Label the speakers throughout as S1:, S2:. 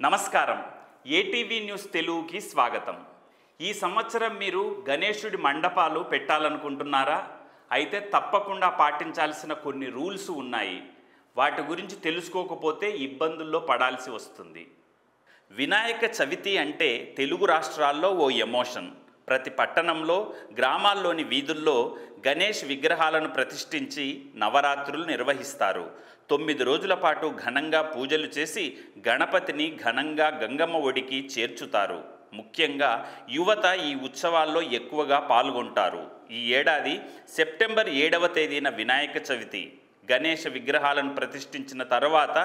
S1: నమస్కారం. ATV news తెలుగుకి స్వాగతం. ఈ సంవత్సరం మీరు గణేశుడి మండపాలు పెట్టాలనుకుంటున్నారా? అయితే తప్పకుండా పాటించాల్సిన కొన్ని రూల్స్ ఉన్నాయి. వాటి గురించి తెలుసుకోకపోతే ఇబ్బందుల్లో పడాల్సి వస్తుంది. వినాయక చవితి అంటే తెలుగు రాష్ట్రాల్లో ఓ ఎమోషన్. ప్రతి పట్టణంలో, గ్రామాల్లోని వీధుల్లో గణేష్ విగ్రహాలను ప్రతిష్ఠించి నవరాత్రులు నిర్వహిస్తారు. 9 రోజుల పాటు ఘనంగా పూజలు చేసి గణపతిని ఘనంగా గంగమ్మ ఒడికి చేర్చుతారు. ముఖ్యంగా యువత ఈ ఉత్సవాల్లో ఎక్కువగా పాల్గొంటారు. ఈ ఏడాది సెప్టెంబర్ 7వ తేదీన వినాయక చవితి. గణేష విగ్రహాలను ప్రతిష్ఠించిన తర్వాత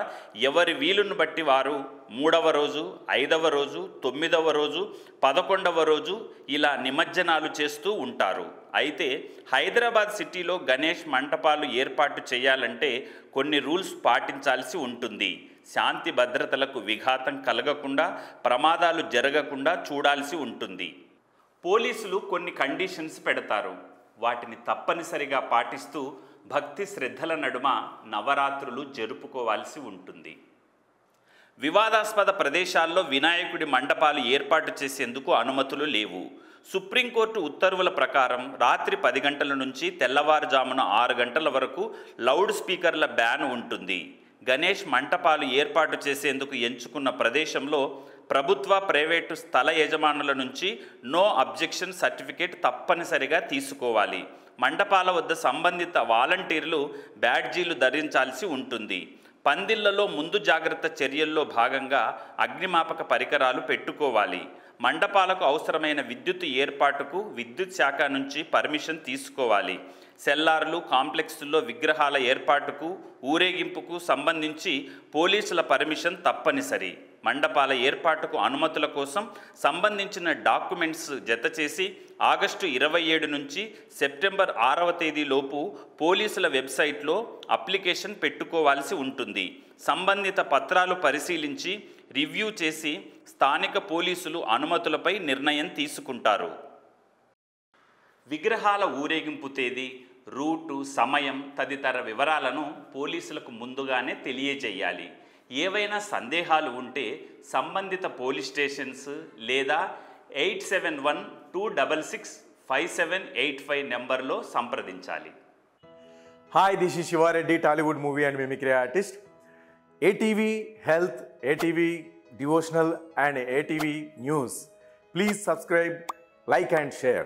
S1: ఎవరి వీలును బట్టి వారు 3వ రోజు, 5వ రోజు, 9వ రోజు, 11వ రోజు ఇలా నిమజ్జనాలు చేస్తూ ఉంటారు. అయితే హైదరాబాద్ సిటీలో గణేష్ మంటపాలు ఏర్పాటు చేయాలంటే కొన్ని రూల్స్ పాటించాల్సి ఉంటుంది. శాంతి భద్రతలకు విఘాతం కలగకుండా, ప్రమాదాలు జరగకుండా చూడాల్సి ఉంటుంది. పోలీసులు కొన్ని కండిషన్స్ పెడతారు. వాటిని తప్పనిసరిగా పాటిస్తూ భక్తి శ్రద్ధల నడుమ నవరాత్రులు జరుపుకోవాల్సి ఉంటుంది. వివాదాస్పద ప్రదేశాల్లో వినాయకుడి మండపాలు ఏర్పాటు చేసేందుకు అనుమతులు లేవు. సుప్రీంకోర్టు ఉత్తర్వుల ప్రకారం రాత్రి 10 గంటల నుంచి తెల్లవారుజామున 6 గంటల వరకు లౌడ్ స్పీకర్ల బ్యాన్ ఉంటుంది. గణేష్ మంటపాలు ఏర్పాటు చేసేందుకు ఎంచుకున్న ప్రదేశంలో ప్రభుత్వ, ప్రైవేటు స్థల యజమానుల నుంచి నో అబ్జెక్షన్ సర్టిఫికేట్ తప్పనిసరిగా తీసుకోవాలి. మండపాల వద్ద సంబంధిత వాలంటీర్లు బ్యాడ్జీలు ధరించాల్సి ఉంటుంది. పందిళ్లలో ముందు జాగ్రత్త చర్యల్లో భాగంగా అగ్నిమాపక పరికరాలు పెట్టుకోవాలి. మండపాలకు అవసరమైన విద్యుత్ ఏర్పాటుకు విద్యుత్ శాఖ నుంచి పర్మిషన్ తీసుకోవాలి. సెల్లార్లు, కాంప్లెక్స్ల్లో విగ్రహాల ఏర్పాటుకు, ఊరేగింపుకు సంబంధించి పోలీసుల పర్మిషన్ తప్పనిసరి. మండపాల ఏర్పాటుకు అనుమతుల కోసం సంబంధించిన డాక్యుమెంట్స్ జతచేసి ఆగస్టు 27 నుంచి సెప్టెంబర్ 6వ తేదీలోపు పోలీసుల వెబ్సైట్లో అప్లికేషన్ పెట్టుకోవాల్సి ఉంటుంది. సంబంధిత పత్రాలు పరిశీలించి రివ్యూ చేసి స్థానిక పోలీసులు అనుమతులపై నిర్ణయం తీసుకుంటారు. విగ్రహాల ఊరేగింపు తేదీ, రూటు, సమయం తదితర వివరాలను పోలీసులకు ముందుగానే తెలియజేయాలి. ఏవైనా సందేహాలు ఉంటే సంబంధిత పోలీస్ స్టేషన్స్ లేదా 8712665785 నెంబర్లో సంప్రదించాలి.
S2: Hi, this is Shiva Reddy, Tollywood movie and mimicry artist. ATV Health, ATV Devotional and ATV News. Please subscribe, like and share.